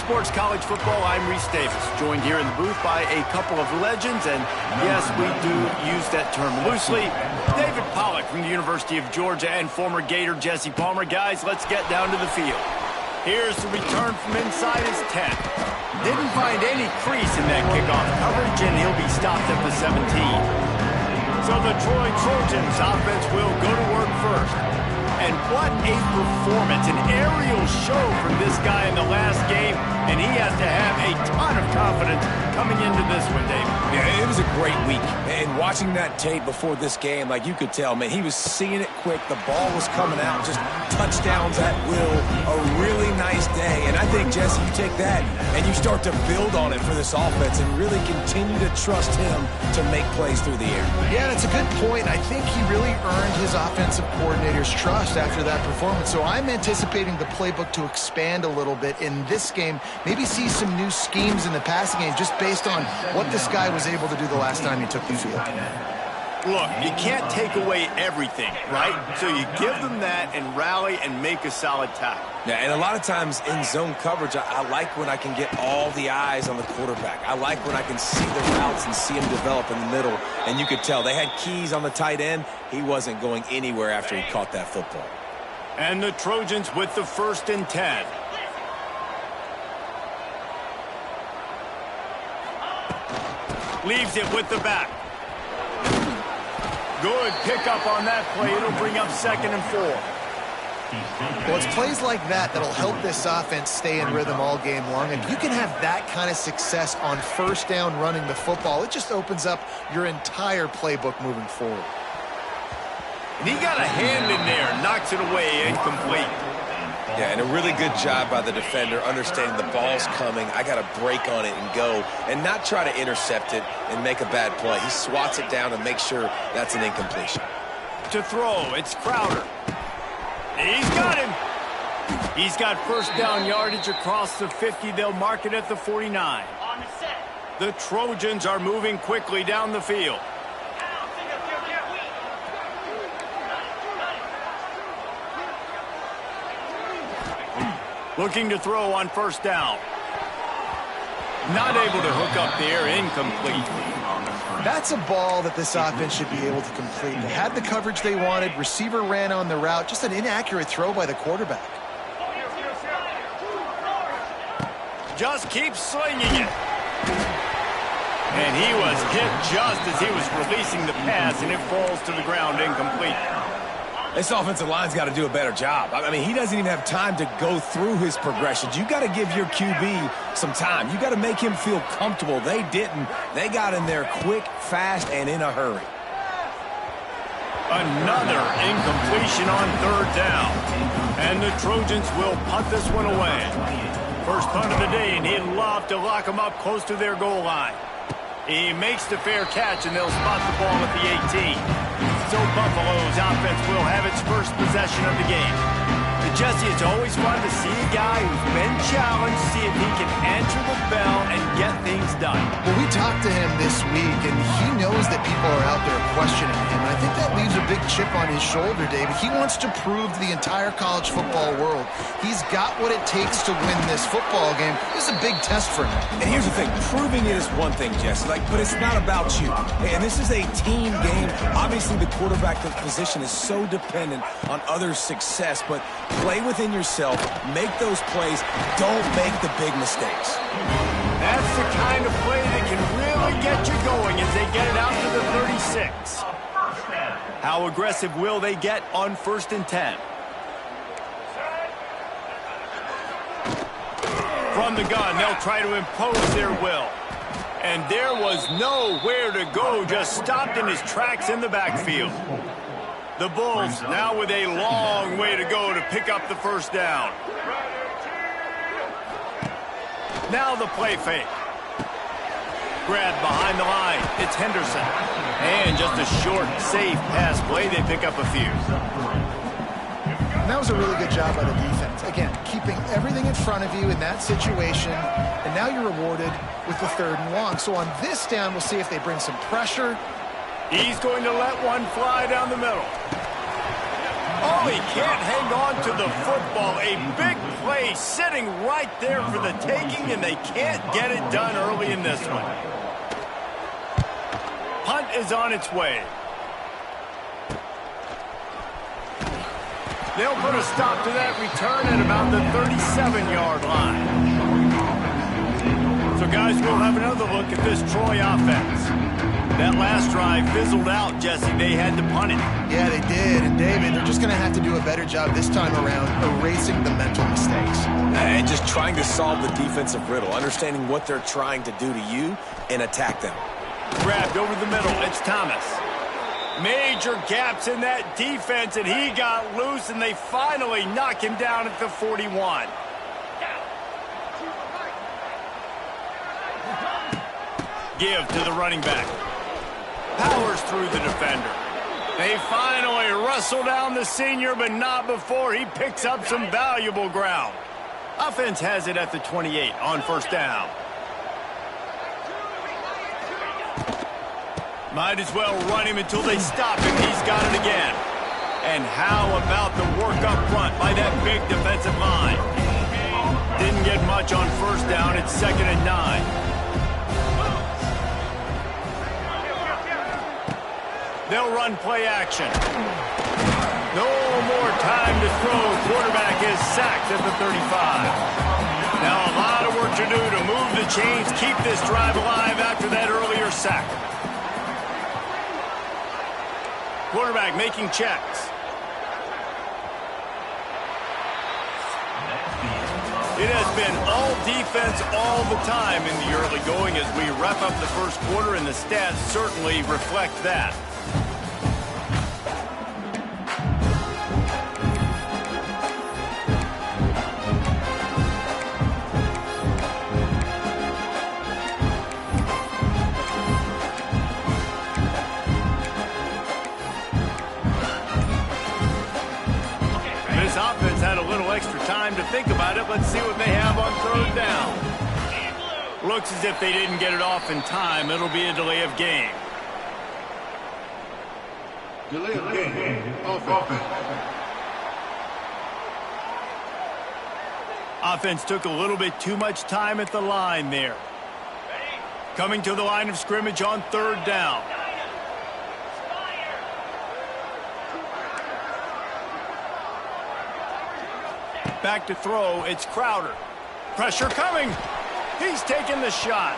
Sports College Football, I'm Reese Davis, joined here in the booth by a couple of legends, and yes, we do use that term loosely. David Pollack from the University of Georgia and former Gator Jesse Palmer. Guys, let's get down to the field. Here's the return from inside his 10. Didn't find any crease in that kickoff coverage, and he'll be stopped at the 17. So the Troy Trojans offense will go to work first. And what a performance, an aerial show from this guy in the last game, and he has to have a ton of confidence coming into this one, David. Yeah, it was a great week. And watching that tape before this game, like you could tell, man, he was seeing it quick. The ball was coming out, just touchdowns at will. A really nice day. And I think, Jesse, you take that and you start to build on it for this offense and really continue to trust him to make plays through the air. Yeah, that's a good point. I think he really earned his offensive coordinator's trust after that performance. So I'm anticipating the playbook to expand a little bit in this game. Maybe see some new schemes in the passing game just based on what this guy was able to do the last time he took the field. Look, you can't take away everything, right? So you give them that and rally and make a solid tackle. Yeah, and a lot of times in zone coverage, I like when I can get all the eyes on the quarterback. I like when I can see the routes and see him develop in the middle. And you could tell they had keys on the tight end. He wasn't going anywhere after he caught that football. And the Trojans with the 1st and 10. Leaves it with the back. Good pickup on that play. It'll bring up 2nd and 4. Well, it's plays like that that'll help this offense stay in rhythm all game long. If you can have that kind of success on 1st down running the football, it just opens up your entire playbook moving forward. And he got a hand in there, knocks it away, incomplete. Yeah, and a really good job by the defender understanding the ball's coming. I got to break on it and go and not try to intercept it and make a bad play. He swats it down and makes sure that's an incompletion. To throw, it's Crowder. He's got him. He's got 1st down yardage across the 50. They'll mark it at the 49. The Trojans are moving quickly down the field. Looking to throw on 1st down. Not able to hook up there, incomplete. That's a ball that this offense should be able to complete. They had the coverage they wanted. Receiver ran on the route. Just an inaccurate throw by the quarterback. Just keeps slinging it. And he was hit just as he was releasing the pass, and it falls to the ground, incomplete. This offensive line's got to do a better job. I mean, he doesn't even have time to go through his progressions. You got to give your QB some time. You got to make him feel comfortable. They didn't. They got in there quick, fast, and in a hurry. Another incompletion on 3rd down. And the Trojans will punt this one away. First punt of the day, and he'd love to lock them up close to their goal line. He makes the fair catch, and they'll spot the ball at the 18. So Buffalo's offense will have its 1st possession of the game. Jesse, it's always fun to see a guy who's been challenged, see if he can answer the bell and get things done. Well, we talked to him this week, and he knows that people are out there questioning him. And I think that leaves a big chip on his shoulder, David. He wants to prove to the entire college football world he's got what it takes to win this football game. This is a big test for him. And here's the thing. Proving it is one thing, Jesse, but it's not about you. And this is a team game. Obviously, the quarterback position is so dependent on others' success, but play within yourself, make those plays, don't make the big mistakes. That's the kind of play that can really get you going as they get it out to the 36. How aggressive will they get on 1st and 10? From the gun, they'll try to impose their will. And there was nowhere to go, just stopped in his tracks in the backfield. The Bulls now with a long way to go to pick up the 1st down. Now the play fake. Grab behind the line. It's Henderson. And just a short, safe pass play. They pick up a few. And that was a really good job by the defense. Again, keeping everything in front of you in that situation. And now you're rewarded with the 3rd and long. So on this down, we'll see if they bring some pressure. He's going to let one fly down the middle. Oh, he can't hang on to the football. A big play sitting right there for the taking, and they can't get it done early in this one. Punt is on its way. They'll put a stop to that return at about the 37-yard line. So, guys, we'll have another look at this Troy offense. That last drive fizzled out, Jesse. They had to punt it. Yeah, they did. And, David, they're just going to have to do a better job this time around erasing the mental mistakes. And just trying to solve the defensive riddle, understanding what they're trying to do to you and attack them. Grabbed over the middle. It's Thomas. Major gaps in that defense, and he got loose, and they finally knock him down at the 41. Give to the running back. Powers through the defender. They finally wrestle down the senior, but not before he picks up some valuable ground. Offense has it at the 28 on first down. Might as well run him until they stop him. He's got it again. And how about the work up front by that big defensive line? Didn't get much on first down. It's 2nd and 9. They'll run play action. No more time to throw. Quarterback is sacked at the 35. Now a lot of work to do to move the chains, keep this drive alive after that earlier sack. Quarterback making checks. It has been all defense all the time in the early going as we wrap up the first quarter, and the stats certainly reflect that. This offense had a little extra time to think about it. Let's see what they have on third down. Looks as if they didn't get it off in time. It'll be a delay of game. Delay of game. Offense. Offense took a little bit too much time at the line there. Coming to the line of scrimmage on third down. Back to throw, it's Crowder. Pressure coming. He's taking the shot.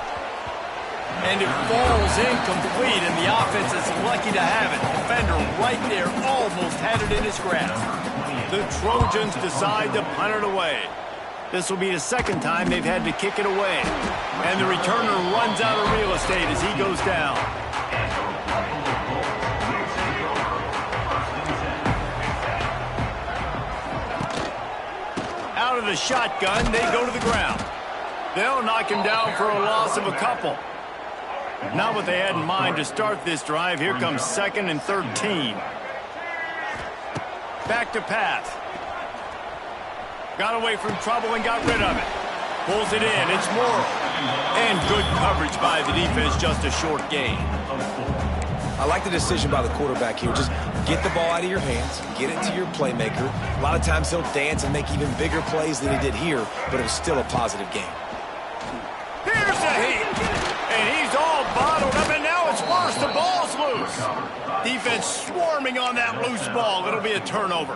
And it falls incomplete, and the offense is lucky to have it. Defender right there almost had it in his grasp. The Trojans decide to punt it away. This will be the second time they've had to kick it away. And the returner runs out of real estate as he goes down. Out of the shotgun, they go to the ground. They'll knock him down for a loss of a couple. Not what they had in mind to start this drive. Here comes 2nd and 13. Back to pass. Got away from trouble and got rid of it. Pulls it in. It's Morrow. And good coverage by the defense. Just a short gain. I like the decision by the quarterback here. Just get the ball out of your hands, get it to your playmaker. A lot of times he'll dance and make even bigger plays than he did here, but it was still a positive game. Here's a hit. And he's all bottled up, and now it's worse. The ball's loose. Defense swarming on that loose ball. It'll be a turnover.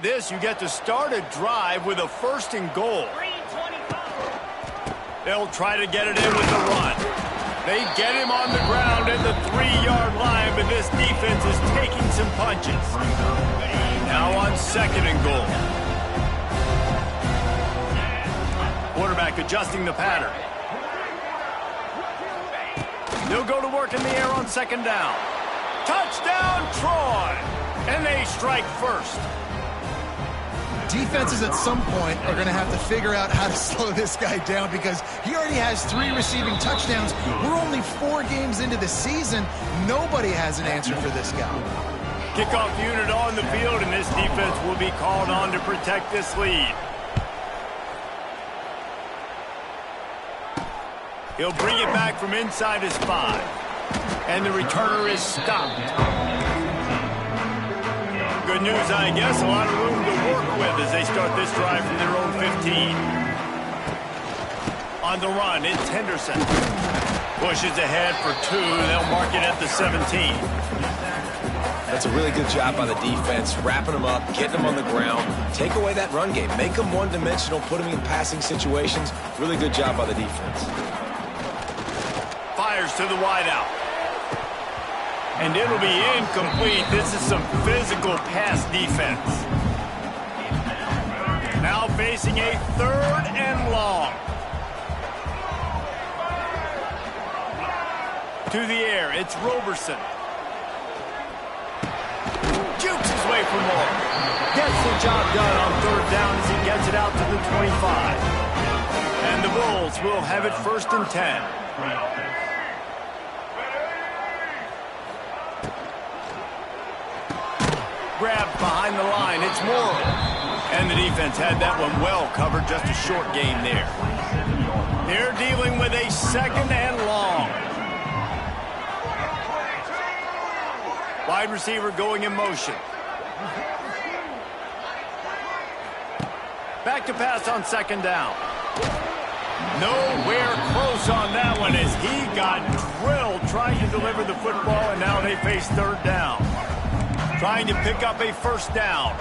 This, you get to start a drive with a 1st and goal. They'll try to get it in with the run. They get him on the ground at the 3-yard line, but this defense is taking some punches. Now on 2nd and goal. Quarterback adjusting the pattern. They'll go to work in the air on 2nd down. Touchdown, Troy! And they strike first. Defenses at some point are going to have to figure out how to slow this guy down because he already has 3 receiving touchdowns. We're only 4 games into the season. Nobody has an answer for this guy. Kickoff unit on the field, and this defense will be called on to protect this lead. He'll bring it back from inside his 5. And the returner is stopped. Good news, I guess. A lot of room to work with as they start this drive from their own 15. On the run, it's Henderson. Pushes ahead for 2. They'll mark it at the 17. That's a really good job by the defense, wrapping them up, getting them on the ground. Take away that run game. Make them one-dimensional, put them in passing situations. Really good job by the defense. Fires to the wideout. And it'll be incomplete. This is some physical pass defense. Now facing a 3rd and long. To the air, it's Roberson. Jukes his way for more. Gets the job done on 3rd down as he gets it out to the 25. And the Bulls will have it 1st and 10. Grabbed behind the line, it's Morrow. And the defense had that one well covered, just a short gain there. They're dealing with a 2nd and long. Wide receiver going in motion. Back to pass on 2nd down. Nowhere close on that one as he got drilled trying to deliver the football, and now they face 3rd down. Trying to pick up a 1st down.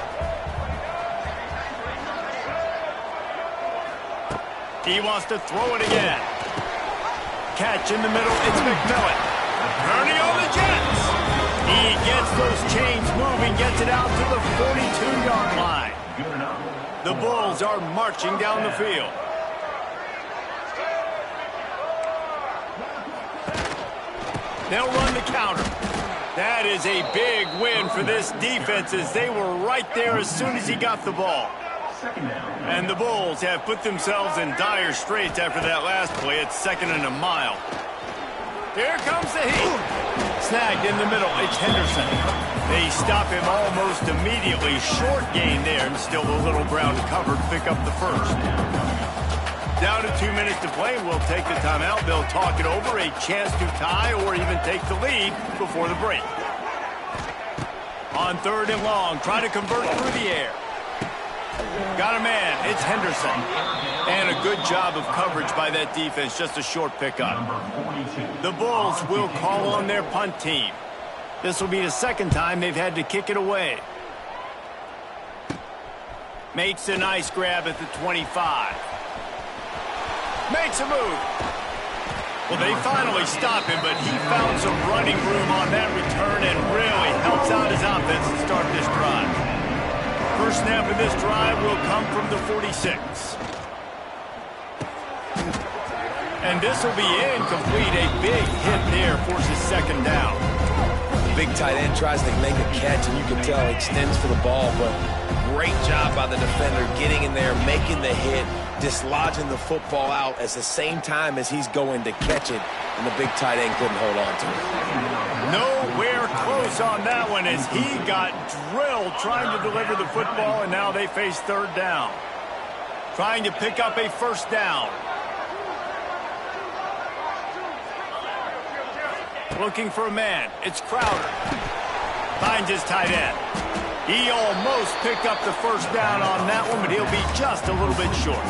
He wants to throw it again. Catch in the middle, it's McMillan. Turning on the Jets. He gets those chains moving, gets it out to the 42-yard line. The Bulls are marching down the field. They'll run the counter. That is a big win for this defense as they were right there as soon as he got the ball. And the Bulls have put themselves in dire straits after that last play. It's 2nd and a mile. Here comes the heat. Snagged in the middle, it's Henderson. They stop him almost immediately. Short gain there, and still a little ground to cover to pick up the 1st. Down to 2 minutes to play. We'll take the timeout. They'll talk it over. A chance to tie or even take the lead before the break. On 3rd and long, try to convert through the air. Got a man. It's Henderson. And a good job of coverage by that defense. Just a short pickup. The Bulls will call on their punt team. This will be the 2nd time they've had to kick it away. Makes a nice grab at the 25. Makes a move. Well, they finally stop him, but he found some running room on that return and really helps out his offense to start this drive. First snap of this drive will come from the 46. And this will be incomplete. A big hit there forces 2nd down. The big tight end tries to make a catch, and you can tell he extends for the ball, but great job by the defender getting in there, making the hit, dislodging the football out at the same time as he's going to catch it, and the big tight end couldn't hold on to it. Nowhere close on that one as he got drilled trying to deliver the football, and now they face 3rd down. Trying to pick up a 1st down. Looking for a man. It's Crowder. Finds his tight end. He almost picked up the 1st down on that one, but he'll be just a little bit short.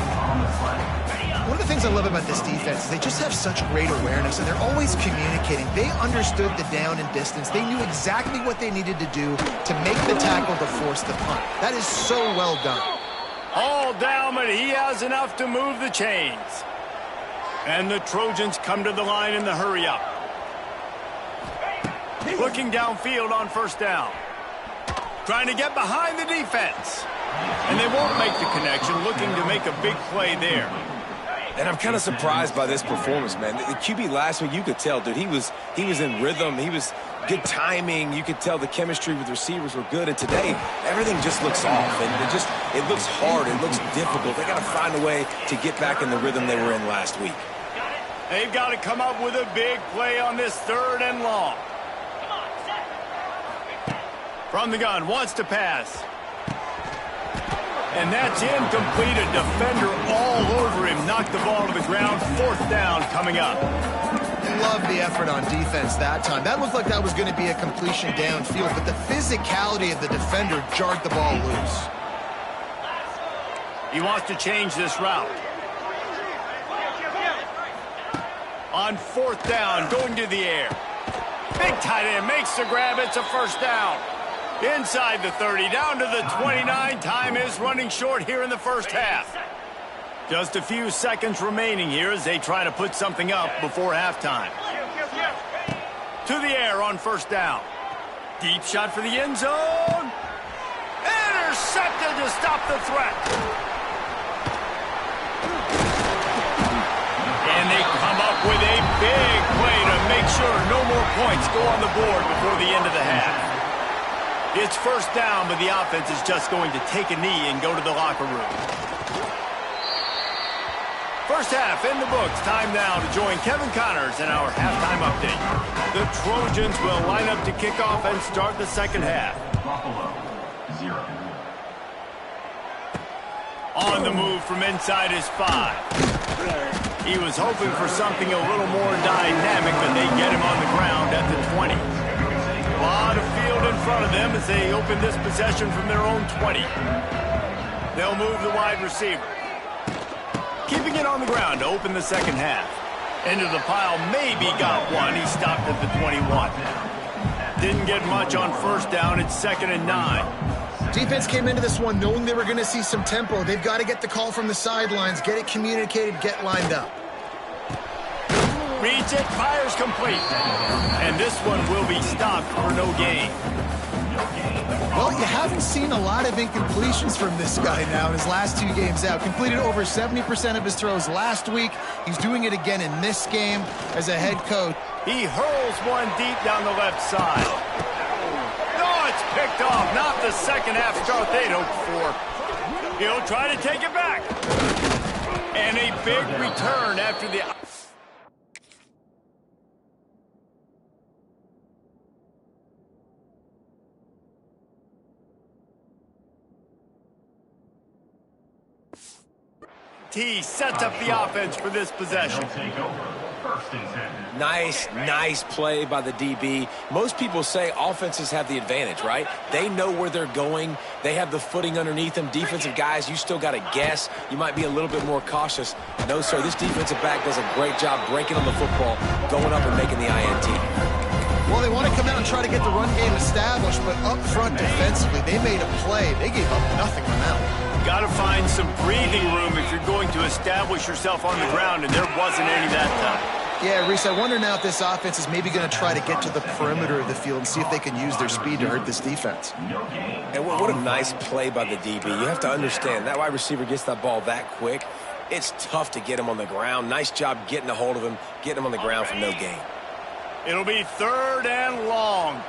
One of the things I love about this defense is they just have such great awareness, and they're always communicating. They understood the down and distance. They knew exactly what they needed to do to make the tackle to force the punt. That is so well done. All down, but he has enough to move the chains. And the Trojans come to the line in the hurry-up. Looking downfield on 1st down. Trying to get behind the defense. And they won't make the connection, looking to make a big play there. And I'm kind of surprised by this performance, man. The QB last week, you could tell, dude, he was in rhythm. He was good timing. You could tell the chemistry with receivers were good. And today, everything just looks off. And it looks hard. It looks difficult. They got to find a way to get back in the rhythm they were in last week. They've got to come up with a big play on this 3rd and long. From the gun, wants to pass. And that's incomplete. A defender all over him. knocked the ball to the ground. 4th down coming up. Love the effort on defense that time. That looked like that was going to be a completion downfield, but the physicality of the defender jarred the ball loose. He wants to change this route. On 4th down, going to the air. Big tight end makes the grab. It's a 1st down. Inside the 30, down to the 29. Time is running short here in the 1st half. Just a few seconds remaining here as they try to put something up before halftime. To the air on 1st down. Deep shot for the end zone. Intercepted to stop the threat. And they come up with a big play to make sure no more points go on the board before the end of the half. It's 1st down, but the offense is just going to take a knee and go to the locker room. 1st half in the books. Time now to join Kevin Connors in our halftime update. The Trojans will line up to kick off and start the 2nd half. Buffalo, 0. On the move from inside his 5. He was hoping for something a little more dynamic, but they get him on the ground at the 20. A lot of field in front of them as they open this possession from their own 20. They'll move the wide receiver. Keeping it on the ground to open the 2nd half. Into the pile, maybe got one. He stopped at the 21. Didn't get much on 1st down. It's 2nd and 9. Defense came into this one knowing they were going to see some tempo. They've got to get the call from the sidelines, get it communicated, get lined up. Reads it, fires complete. And this one will be stopped for no gain. Well, you haven't seen a lot of incompletions from this guy now in his last 2 games out. Completed over 70% of his throws last week. He's doing it again in this game as a head coach. He hurls one deep down the left side. No, it's picked off. Not the 2nd half start they'd hoped for. He'll try to take it back. And a big return after the... He sets up the offense for this possession. Take over. 1st and 10. Nice play by the DB. Most people say offenses have the advantage, right? They know where they're going. They have the footing underneath them. Defensive guys, you still got to guess. You might be a little bit more cautious. No, sir, this defensive back does a great job breaking on the football, going up and making the INT. Well, they want to come out and try to get the run game established, but up front defensively, they made a play. They gave up nothing on that one. Got to find some breathing room if you're going to establish yourself on the ground, and there wasn't any that time. Yeah, Reese, I wonder now if this offense is maybe going to try to get to the perimeter of the field and see if they can use their speed to hurt this defense. And what a nice play by the DB. You have to understand, that wide receiver gets that ball that quick. It's tough to get him on the ground. Nice job getting a hold of him, getting him on the ground for no gain. It'll be 3rd and long.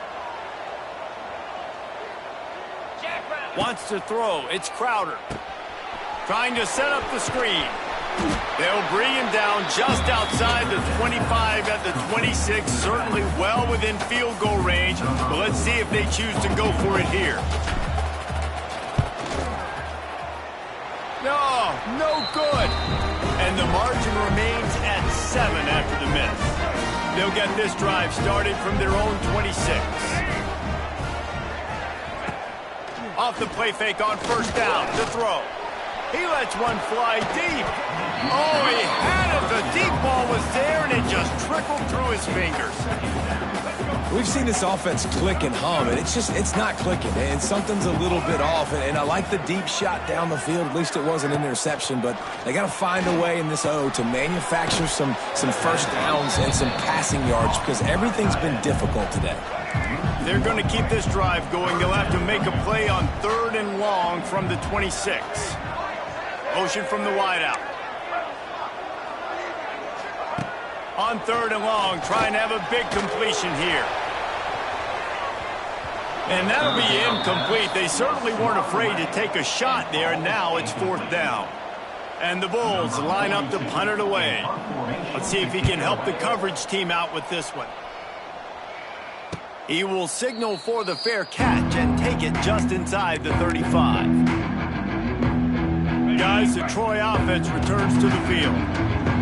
Wants to throw. It's Crowder. Trying to set up the screen. They'll bring him down just outside the 25 at the 26. Certainly well within field goal range. But let's see if they choose to go for it here. No good. And the margin remains at 7 after the miss. They'll get this drive started from their own 26. Off the play fake on 1st down to throw. He lets one fly deep. Oh, he had it. The deep ball was there, and it just trickled through his fingers. We've seen this offense click and hum, and it's not clicking, and something's a little bit off. And I like the deep shot down the field. At least it wasn't an interception, but they got to find a way in this O to manufacture some 1st downs and some passing yards because everything's been difficult today. They're going to keep this drive going. They'll have to make a play on 3rd and long from the 26. Motion from the wideout. On 3rd and long, trying to have a big completion here. And that'll be incomplete. They certainly weren't afraid to take a shot there, and now it's 4th down. And the Bulls line up to punt it away. Let's see if he can help the coverage team out with this one. He will signal for the fair catch and take it just inside the 35. Guys, the Troy offense returns to the field.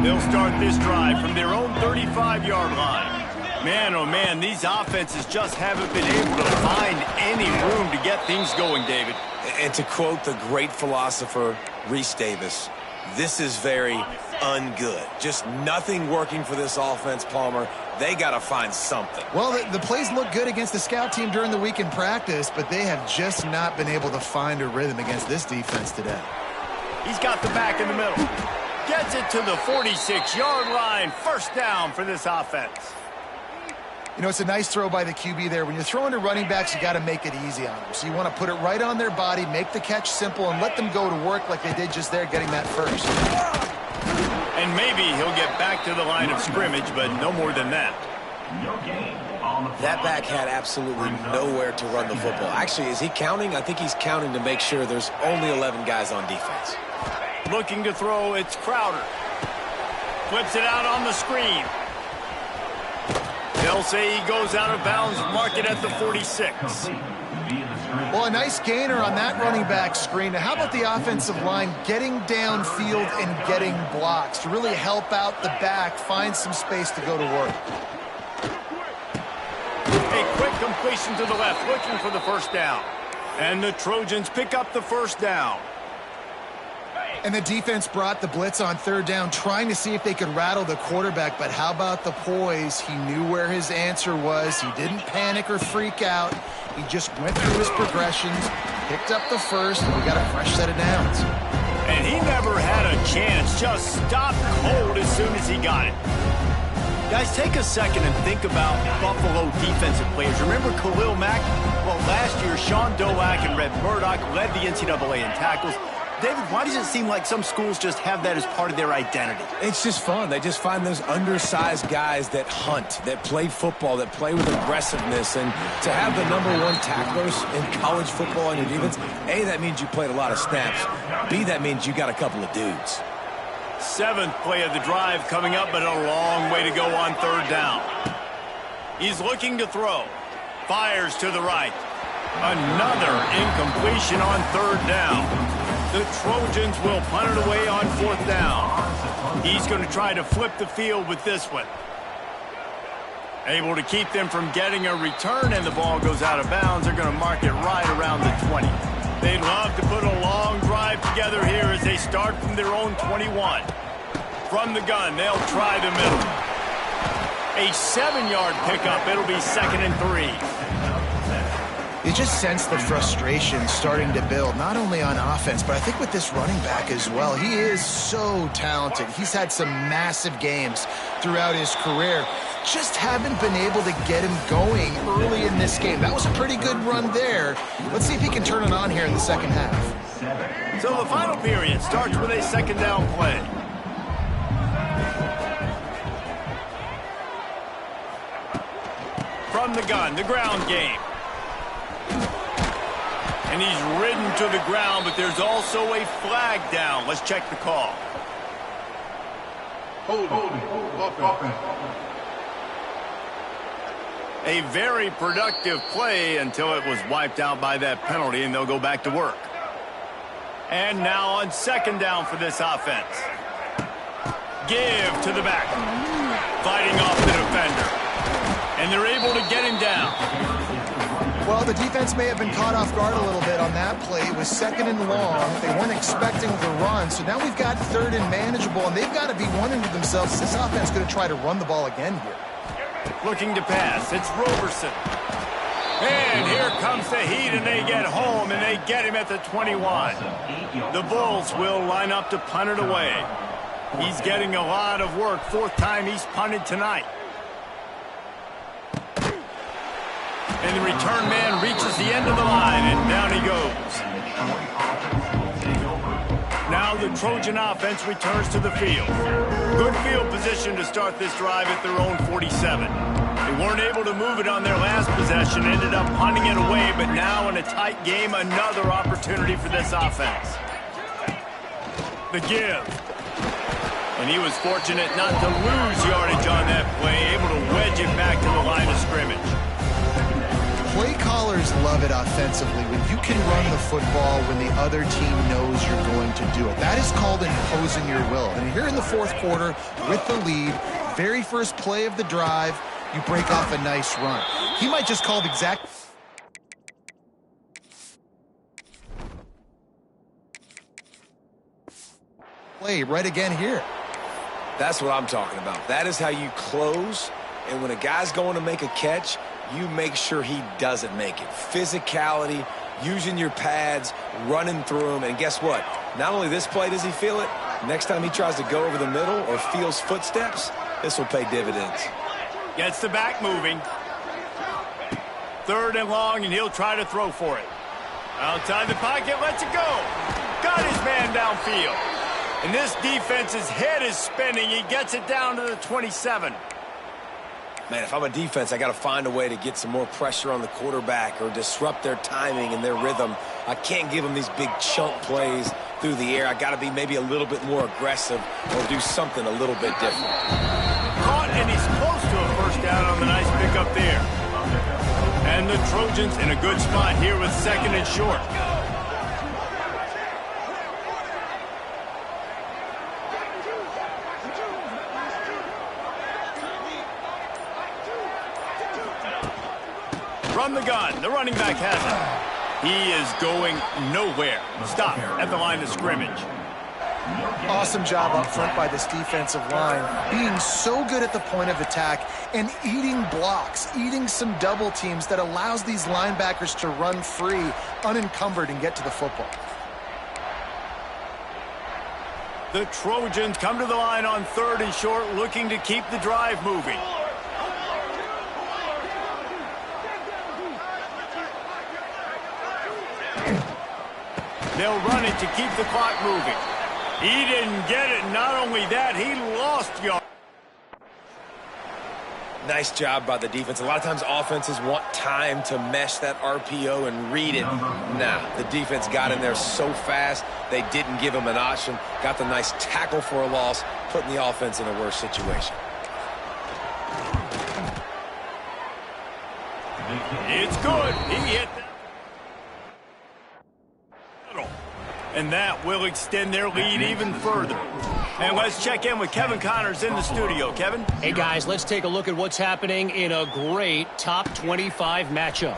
They'll start this drive from their own 35-yard line. Man, oh man, these offenses just haven't been able to find any room to get things going, David. And to quote the great philosopher, Reese Davis, this is very ungood. Just nothing working for this offense, Palmer. They got to find something. Well, the plays look good against the scout team during the week in practice, but they have just not been able to find a rhythm against this defense today. He's got the back in the middle. Gets it to the 46-yard line. First down for this offense. You know, it's a nice throw by the QB there. When you're throwing to running backs, you got to make it easy on them. So you want to put it right on their body, make the catch simple, and let them go to work like they did just there, getting that first. And maybe he'll get back to the line of scrimmage, but no more than that. That back had absolutely nowhere to run the football. Actually, is he counting? I think he's counting to make sure there's only 11 guys on defense. Looking to throw, it's Crowder. Flips it out on the screen. They'll say he goes out of bounds, mark it at the 46. Well, a nice gainer on that running back screen. Now, how about the offensive line getting downfield and getting blocks to really help out the back, find some space to go to work? A quick completion to the left, looking for the first down. And the Trojans pick up the first down. And the defense brought the blitz on third down, trying to see if they could rattle the quarterback. But how about the poise? He knew where his answer was. He didn't panic or freak out. He just went through his progressions, picked up the first, and we got a fresh set of downs. And he never had a chance. Just stopped cold as soon as he got it. Guys, take a second and think about Buffalo defensive players. Remember Khalil Mack? Well, last year, Sean Doak and Red Murdoch led the NCAA in tackles. David, why does it seem like some schools just have that as part of their identity? It's just fun. They just find those undersized guys that hunt, that play football, that play with aggressiveness. And to have the #1 tacklers in college football on your defense, A, that means you played a lot of snaps. B, that means you got a couple of dudes. Seventh play of the drive coming up, but a long way to go on third down. He's looking to throw. Fires to the right. Another incompletion on third down. The Trojans will punt it away on fourth down. He's going to try to flip the field with this one. Able to keep them from getting a return, and the ball goes out of bounds. They're going to mark it right around the 20. They'd love to put a long drive together here as they start from their own 21. From the gun, they'll try the middle. A 7-yard pickup. It'll be 2nd and 3. You just sense the frustration starting to build, not only on offense, but I think with this running back as well. He is so talented. He's had some massive games throughout his career. Just haven't been able to get him going early in this game. That was a pretty good run there. Let's see if he can turn it on here in the second half. So the final period starts with a second down play. From the gun, the ground game. And he's ridden to the ground, but there's also a flag down. Let's check the call. Hold. A very productive play until it was wiped out by that penalty, and they'll go back to work. And now on second down for this offense. Give to the back. Fighting off the defender. And they're able to get him down. Well, the defense may have been caught off guard a little bit on that play. It was 2nd and long. They weren't expecting the run. So now we've got 3rd and manageable, and they've got to be wondering to themselves, this offense going to try to run the ball again here? Looking to pass. It's Roberson. And here comes the heat, and they get home, and they get him at the 21. The Bulls will line up to punt it away. He's getting a lot of work. 4th time he's punted tonight. And the return man reaches the end of the line, and down he goes. Now the Trojan offense returns to the field. Good field position to start this drive at their own 47. They weren't able to move it on their last possession, ended up punting it away, but now in a tight game, another opportunity for this offense. The give. And he was fortunate not to lose yardage on that play, able to wedge it back to the line of scrimmage. Play callers love it offensively when you can run the football when the other team knows you're going to do it. That is called imposing your will. And here in the fourth quarter with the lead, very first play of the drive, you break off a nice run. He might just call the exact play right again here. That's what I'm talking about. That is how you close. And when a guy's going to make a catch, you make sure he doesn't make it. Physicality, using your pads, running through them. And guess what? Not only this play does he feel it, next time he tries to go over the middle or feels footsteps, this will pay dividends. Gets the back moving. 3rd and long, and he'll try to throw for it. Outside the pocket, lets it go. Got his man downfield. And this defense's head is spinning. He gets it down to the 27. Man, if I'm a defense, I got to find a way to get some more pressure on the quarterback or disrupt their timing and their rhythm. I can't give them these big chunk plays through the air. I got to be maybe a little bit more aggressive or do something a little bit different. Caught, and he's close to a first down on the nice pickup there. And the Trojans in a good spot here with 2nd and short. From the gun, the running back has it. He is going nowhere. Stop at the line of scrimmage. Awesome job up front by this defensive line, being so good at the point of attack and eating blocks, eating some double teams that allows these linebackers to run free, unencumbered, and get to the football. The Trojans come to the line on 3rd and short, looking to keep the drive moving. They'll run it to keep the clock moving. He didn't get it. Not only that, he lost yards. Nice job by the defense. A lot of times offenses want time to mesh that RPO and read it. Nah, the defense got in there so fast, they didn't give him an option. Got the nice tackle for a loss, putting the offense in a worse situation. It's good. He hit that. And that will extend their lead even further. And let's check in with Kevin Connors in the studio. Kevin? Hey, guys, let's take a look at what's happening in a great top 25 matchup.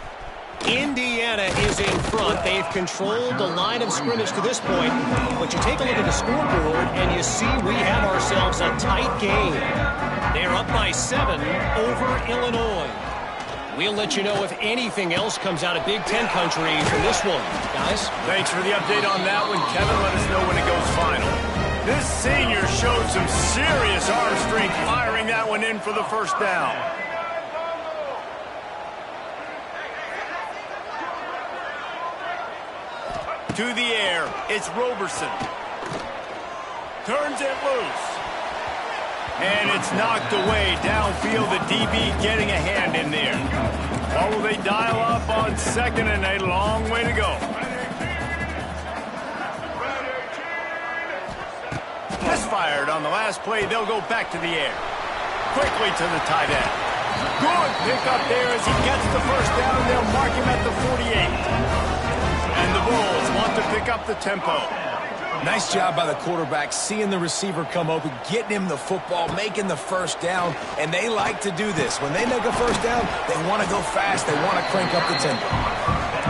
Indiana is in front. They've controlled the line of scrimmage to this point. But you take a look at the scoreboard, and you see we have ourselves a tight game. They're up by 7 over Illinois. We'll let you know if anything else comes out of Big Ten country from this one. Guys? Thanks for the update on that one, Kevin. Let us know when it goes final. This senior showed some serious arm strength firing that one in for the first down. To the air, it's Roberson. Turns it loose. And it's knocked away downfield. The DB getting a hand in there. Or will they dial up on 2nd and a long way to go? Misfired on the last play. They'll go back to the air. Quickly to the tight end. Good pickup there as he gets the first down. They'll mark him at the 48. And the Bulls want to pick up the tempo. Nice job by the quarterback, seeing the receiver come open, getting him the football, making the first down, and they like to do this. When they make a first down, they want to go fast. They want to crank up the tempo.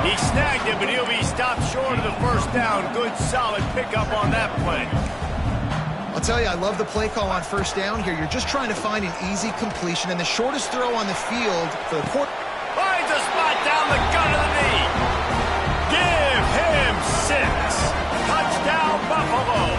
He snagged it, but he'll be stopped short of the first down. Good, solid pickup on that play. I'll tell you, I love the play call on first down here. You're just trying to find an easy completion, and the shortest throw on the field for the quarter. Finds a spot down the gun of the knee. Give him 6. Touchdown, Buffalo.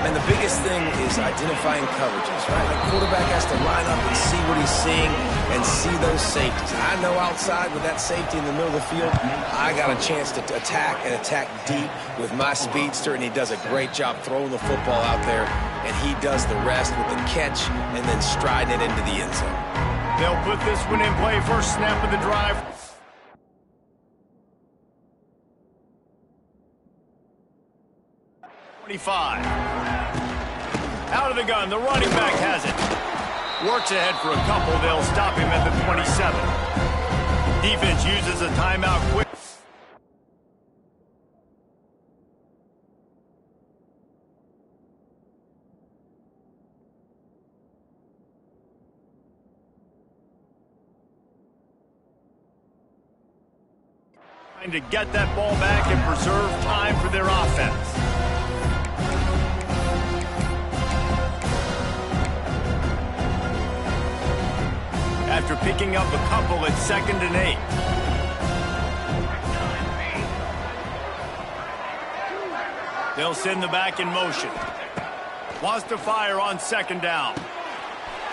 And the biggest thing is identifying coverages, right? The quarterback has to line up and see what he's seeing and see those safeties. I know outside with that safety in the middle of the field, I got a chance to attack and attack deep with my speedster, and he does a great job throwing the football out there, and he does the rest with the catch and then striding it into the end zone. They'll put this one in play. First snap of the drive. Out of the gun, the running back has it. Works ahead for a couple. They'll stop him at the 27. Defense uses a timeout quick. Trying to get that ball back and preserve time for their offense. After picking up a couple at 2nd and 8. They'll send the back in motion. Wants to fire on 2nd down.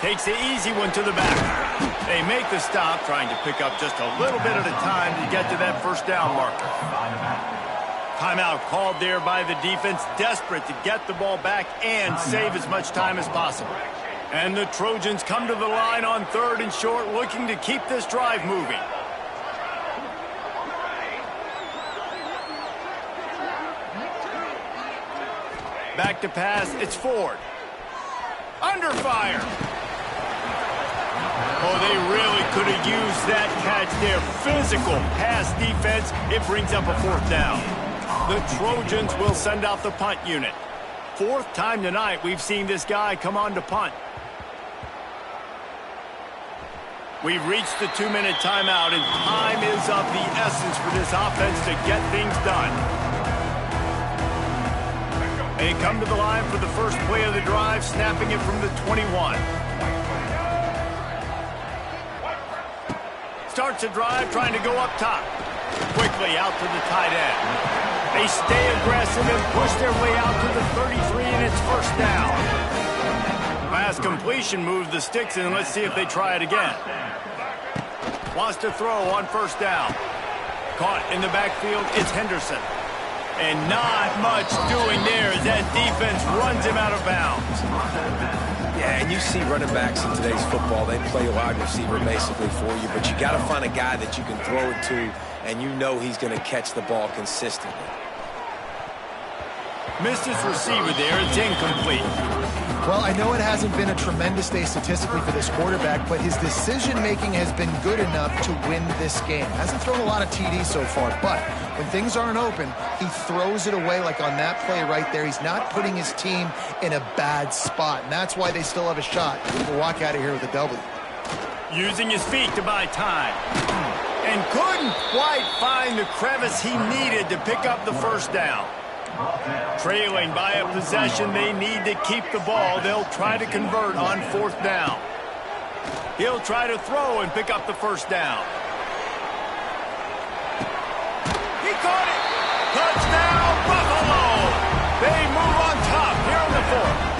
Takes the easy one to the back. They make the stop, trying to pick up just a little bit at a time to get to that 1st down marker. Timeout called there by the defense, desperate to get the ball back and save as much time as possible. And the Trojans come to the line on 3rd and short, looking to keep this drive moving. Back to pass, it's Ford. Under fire. Oh, they really could have used that catch there. Physical pass defense. It brings up a 4th down. The Trojans will send out the punt unit. 4th time tonight we've seen this guy come on to punt. We've reached the 2-minute timeout, and time is of the essence for this offense to get things done. They come to the line for the first play of the drive, snapping it from the 21. Starts a drive, trying to go up top. Quickly out to the tight end. They stay aggressive and push their way out to the 33, and it's 1st down. Pass completion moves the sticks in. Let's see if they try it again. Wants to throw on 1st down. Caught in the backfield, it's Henderson. And not much doing there as that defense runs him out of bounds. Yeah, and you see running backs in today's football, they play a wide receiver basically for you, but you got to find a guy that you can throw it to, and you know he's going to catch the ball consistently. Missed his receiver there. It's incomplete. Well, I know it hasn't been a tremendous day statistically for this quarterback, but his decision-making has been good enough to win this game. Hasn't thrown a lot of TDs so far, but when things aren't open, he throws it away like on that play right there. He's not putting his team in a bad spot, and that's why they still have a shot to walk out of here with a W. Using his feet to buy time. And couldn't quite find the crevice he needed to pick up the 1st down. Trailing by a possession, they need to keep the ball. They'll try to convert on 4th down. He'll try to throw and pick up the 1st down. He caught it! Touchdown, Buffalo! They move on top here in the 4th.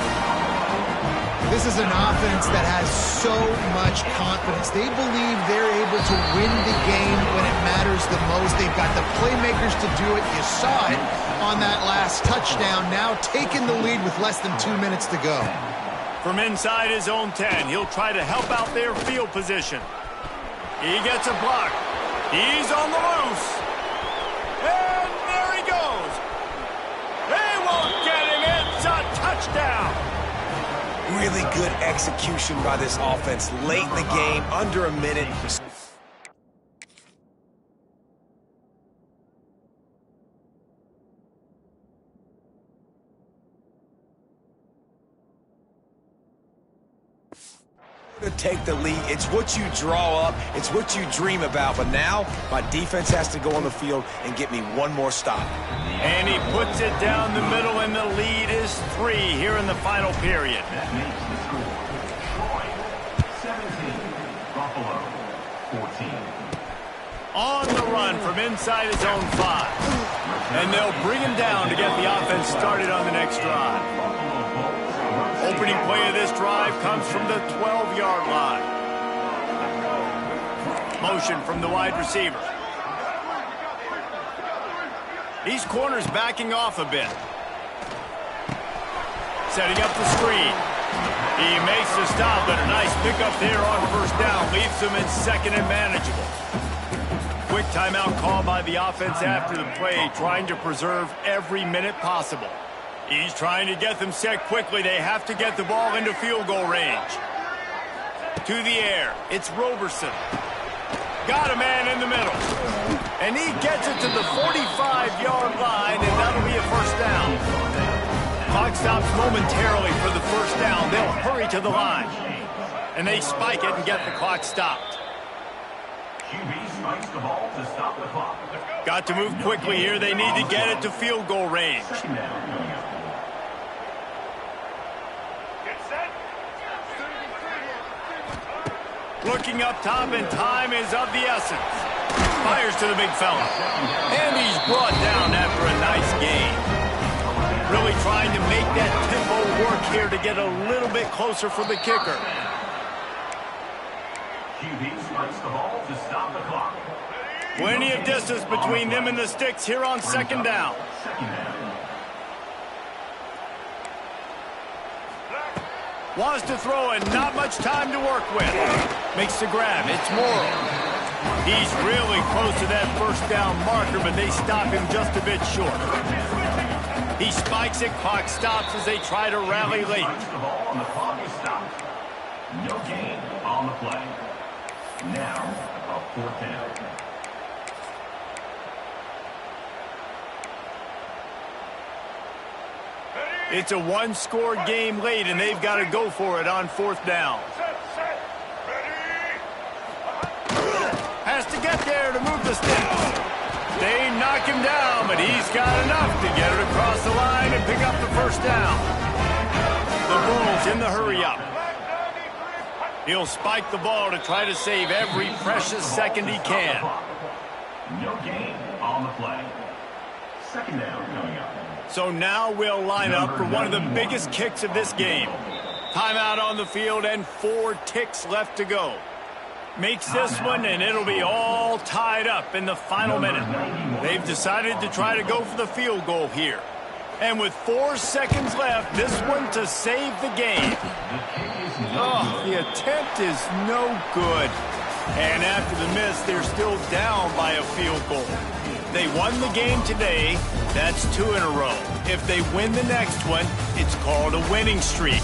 This is an offense that has so much confidence. They believe they're able to win the game when it matters the most. They've got the playmakers to do it. You saw it on that last touchdown. Now taking the lead with less than 2 minutes to go. From inside his own 10, he'll try to help out their field position. He gets a block. He's on the loose. And there he goes. They won't get him. It's a touchdown. Really good execution by this offense late in the game, under a minute. To take the lead, it's what you draw up, it's what you dream about, but now my defense has to go on the field and get me one more stop. And he puts it down the middle, and the lead is 3 here in the final period. 17, Buffalo, 14. On the run from inside his own 5. And they'll bring him down to get the offense started on the next drive. Opening play of this drive comes from the 12-yard line. Motion from the wide receiver. These corners backing off a bit. Setting up the screen. He makes the stop, but a nice pickup there on 1st down. Leaves him in 2nd and manageable. Quick timeout call by the offense after the play, trying to preserve every minute possible. He's trying to get them set quickly. They have to get the ball into field goal range. To the air, it's Roberson. Got a man in the middle. And he gets it to the 45-yard line, and that'll be a first down. Clock stops momentarily for the first down. They'll hurry to the line. And they spike it and get the clock stopped. QB spikes the ball to stop the clock. Got to move quickly here. They need to get it to field goal range. Second down coming up. Looking up top, and time is of the essence. Fires to the big fella. And he's brought down after a nice gain. Really trying to make that tempo work here to get a little bit closer for the kicker. QB spikes the ball to stop the clock. Plenty of distance between them and the sticks here on second down. Second down. Wants to throw and not much time to work with. Makes the grab. It's Morrow. He's really close to that first down marker, but they stop him just a bit short. He spikes it. Clock stops as they try to rally late. Spikes the ball and the clock is stopped. No gain on the play. Now, a fourth down. It's a one-score game late, and they've got to go for it on fourth down. Has to get there to move the sticks. They knock him down, but he's got enough to get it across the line and pick up the first down. The Bulls in the hurry-up. He'll spike the ball to try to save every precious second he can. No gain on the play. Second down coming up. So now we'll line up for one of the biggest kicks of this game. Timeout on the field and 4 ticks left to go. Makes this one, and it'll be all tied up in the final minute. They've decided to try to go for the field goal here. And with 4 seconds left, this one to save the game. Oh, the attempt is no good. And after the miss, they're still down by a field goal. They won the game today. That's 2 in a row. If they win the next one, it's called a winning streak.